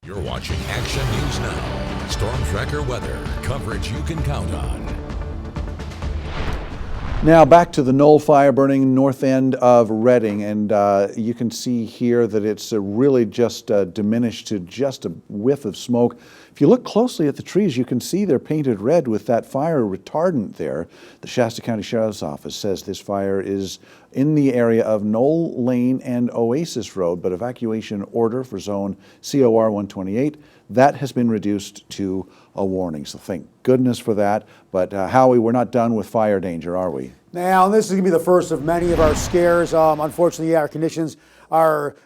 You're watching Action News Now. Storm Tracker weather. Coverage you can count on. Now back to the Knoll fire burning north end of Reading, and you can see here that it's really just diminished to just a whiff of smoke. If you look closely at the trees, you can see they're painted red with that fire retardant there. The Shasta County Sheriff's Office says this fire is in the area of Knoll Lane and Oasis Road, but evacuation order for zone COR 128, that has been reduced to a warning. So thank goodness for that. But Howie, we're not done with fire danger, are we? Now, this is going to be the first of many of our scares. Unfortunately, our conditions are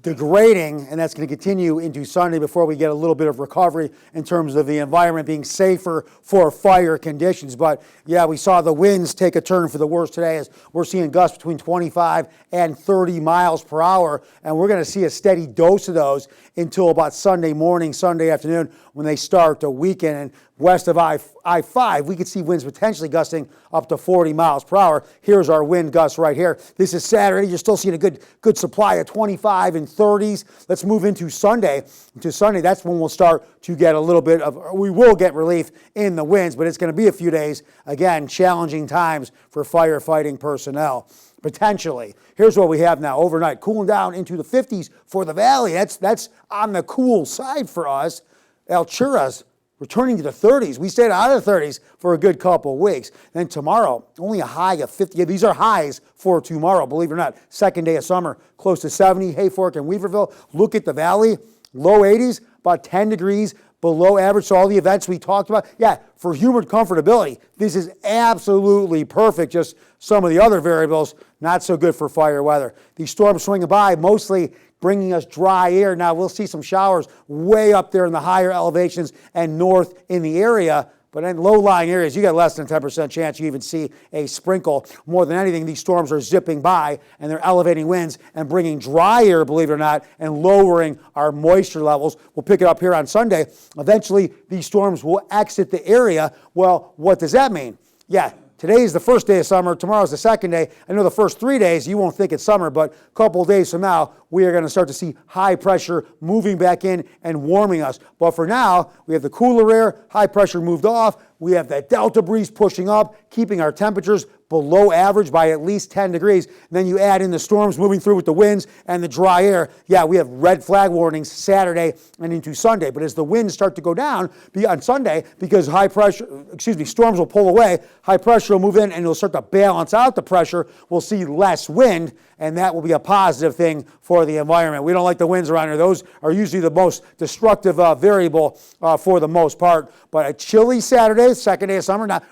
degrading, and that's going to continue into Sunday before we get a little bit of recovery in terms of the environment being safer for fire conditions. But yeah, we saw the winds take a turn for the worse today as we're seeing gusts between 25 and 30 miles per hour, and we're going to see a steady dose of those until about Sunday morning, Sunday afternoon when they start to weaken. And west of I-5, we could see winds potentially gusting up to 40 miles per hour. Here's our wind gusts right here. This is Saturday. You're still seeing a good supply of 25 and 30s. Let's move into Sunday. That's when we'll start to get a little bit of, we will get relief in the winds, but it's going to be a few days. Again, challenging times for firefighting personnel. Potentially. Here's what we have now. Overnight, cooling down into the 50s for the valley. That's on the cool side for us. Alturas returning to the 30s. We stayed out of the 30s for a good couple of weeks. Then tomorrow, only a high of 50. These are highs for tomorrow, believe it or not. Second day of summer, close to 70. Hayfork and Weaverville. Look at the valley, low 80s, about 10 degrees below average. So all the events we talked about, yeah, for human comfortability, this is absolutely perfect. Just some of the other variables, not so good for fire weather. These storms swinging by, mostly bringing us dry air. Now we'll see some showers way up there in the higher elevations and north in the area. But in low-lying areas, you got less than 10% chance you even see a sprinkle. More than anything, these storms are zipping by, and they're elevating winds and bringing dry air, believe it or not, and lowering our moisture levels. We'll pick it up here on Sunday. Eventually, these storms will exit the area. Well, what does that mean? Yeah, today is the first day of summer. Tomorrow's the second day. I know the first 3 days, you won't think it's summer, but a couple of days from now, we are going to start to see high pressure moving back in and warming us. But for now, we have the cooler air, high pressure moved off. We have that delta breeze pushing up, keeping our temperatures below average by at least 10 degrees. And then you add in the storms moving through with the winds and the dry air. Yeah, we have red flag warnings Saturday and into Sunday. But as the winds start to go down on Sunday, because storms will pull away, high pressure will move in and it'll start to balance out the pressure. We'll see less wind, and that will be a positive thing for the environment. We don't like the winds around here. Those are usually the most destructive variable for the most part. But a chilly Saturday, second day of summer. Now,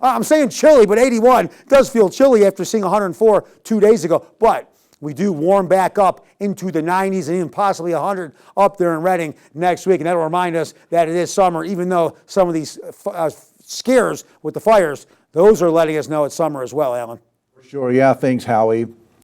I'm saying chilly, but 81 does feel chilly after seeing 104 2 days ago. But we do warm back up into the 90s and even possibly 100 up there in Reading next week. And that'll remind us that it is summer, even though some of these scares with the fires, those are letting us know it's summer as well, Alan. Sure, yeah, thanks, Howie.